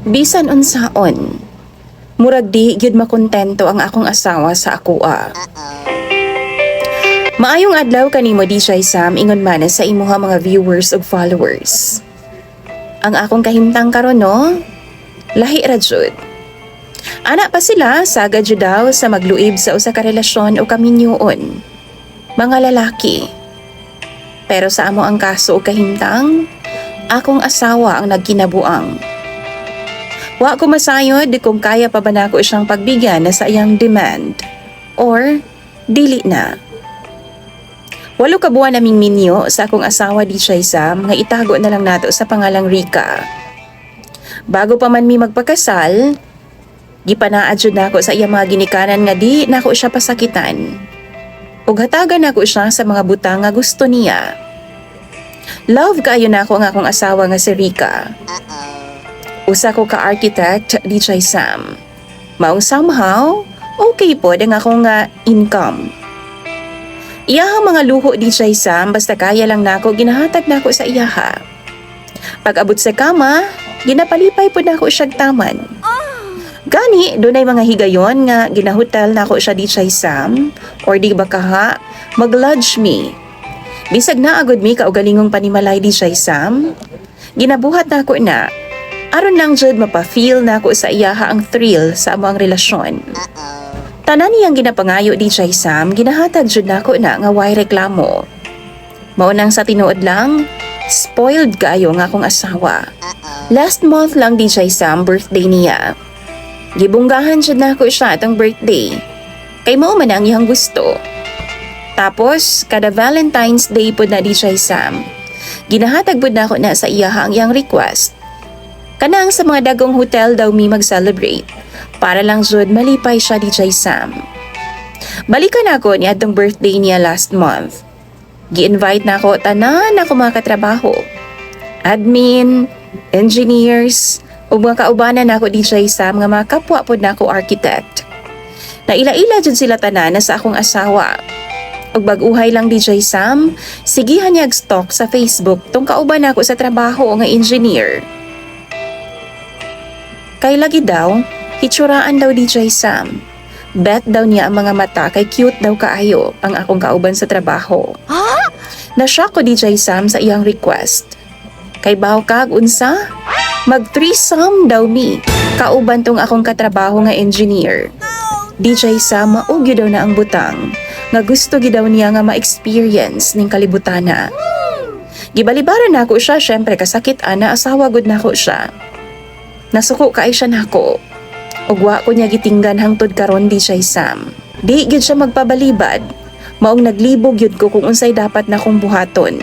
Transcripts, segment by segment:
Bisan unsaon, murag di gyud makontento ang akong asawa sa akoa. Maayong adlaw kanimo DJ Sam, ingon man sa imuha mga viewers ug followers. Ang akong kahimtang karon no, lahi ra jud. Ana pa sila sagad jud daw sa magluib sa usa ka relasyon o kaminyoon. Mga lalaki. Pero sa amo ang kaso o kahimtang, akong asawa ang nagkinabuang. Wa ko masayod kung kaya pa ba nako siyang pagbigyan na sa iyang demand or dili na. 8 ka buwan naming minyo sa akong asawa di siya Sam nga itago na lang nato sa pangalang Rica. Bago pa man mi magpakasal, gipanaad jud nako sa iyang mga ginikanan nga di nako siya pasakitan. Ug hatagan nako siya sa mga butang nga gusto niya. Love kaayo nako ang akong asawa nga si Rica. Usa ko ka-architect, DJ Sam. Maong somehow, okay po ang akong income. Iyahang mga luho, DJ Sam, basta kaya lang nako, ginahatag nako sa iyaha. Pag abot sa kama, ginapalipay po nako siyag taman. Gani, dunay mga higayon nga ginahotel nako siya DJ Sam, or di ba kaha, mag-lodge me. Bisag na agad mi kaugalingong panimalay DJ Sam, ginabuhat nako na, aron lang jud mapa-feel na ako sa iyaha ang thrill sa among relasyon. Tanan niyang ginapangayo DJ Sam, ginahatag jud nako na nga way reklamo. Mao nang sa tinuod lang, spoiled kaayo nga akong asawa. Last month lang DJ Sam birthday niya. Gibunggahan jud nako siya atong birthday. Kay mao man ang iyang gusto. Tapos kada Valentine's Day pud na DJ Sam, ginahatag pud nako na sa iyaha ang iyang request. Kanang sa mga dagong hotel daw mi mag-celebrate para lang jud malipay siya DJ Sam. Balikan ako ni atong birthday niya last month. Gi-invite na ako tanan ako mga katrabaho. Admin, engineers, ug mga kaubanan nako DJ Sam nga mga kapwa pod nako architect. Naila-ila jud sila tanan sa akong asawa. Ug bag-uhay lang DJ Sam, sigihan niya stalk sa Facebook tong kauban nako sa trabaho nga engineer. Kay lagi daw, hitsuraan daw DJ Sam. Bet daw niya ang mga mata kay cute daw kaayo ang akong kauban sa trabaho. Na-shock ko DJ Sam sa iyang request. Kay baho kag unsa? Mag-threesome daw mi, kauban tong akong katrabaho nga engineer. DJ Sam maugyo daw na ang butang, nga gusto gidaw niya nga ma-experience ning kalibutana. Gibalibaran nako siya, syempre kasakit ana asawa gud nako siya. Nasuko kay siya nako. Ug wa ko niya gitinggan hangtod karon DJ Sam. Di gyud siya magpabalibad. Maong naglibog gyud ko kung unsay dapat na kong buhaton.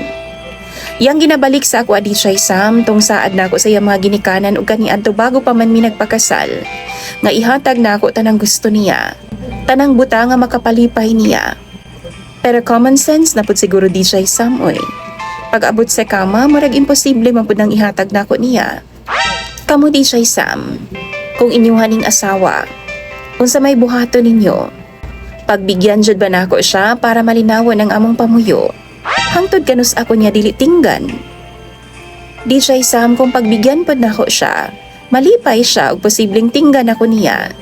Yang ginabalik sa ako DJ Sam tong saad nako sa iyang mga ginikanan ug kaniadto bago pa man mi nagpakasal. Nga ihatag nako tanang gusto niya. Tanang buta nga makapalipay niya. Pero common sense na pud siguro DJ Sam oy. Pag abot sa kama, murag imposible man pud nang ihatag nako niya. Kamu DJ Sam, kung inyong haning asawa, unsa may buhato ninyo, pagbigyan jud ba nako siya para malinawon ang among pamuyo, hangtod kanus ako niya dili tinggan. DJ Sam, kung pagbigyan pod nako siya, malipay siya ug posibleng tinggan ako niya.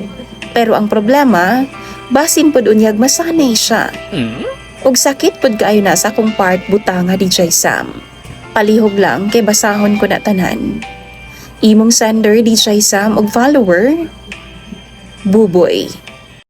Pero ang problema, basin pod unyag masanay siya. Ug sakit pod kaayo na sa akong part butanga DJ Sam. Palihog lang kay basahon ko na tanan. Imong sender DJ Sam og follower, Buboy.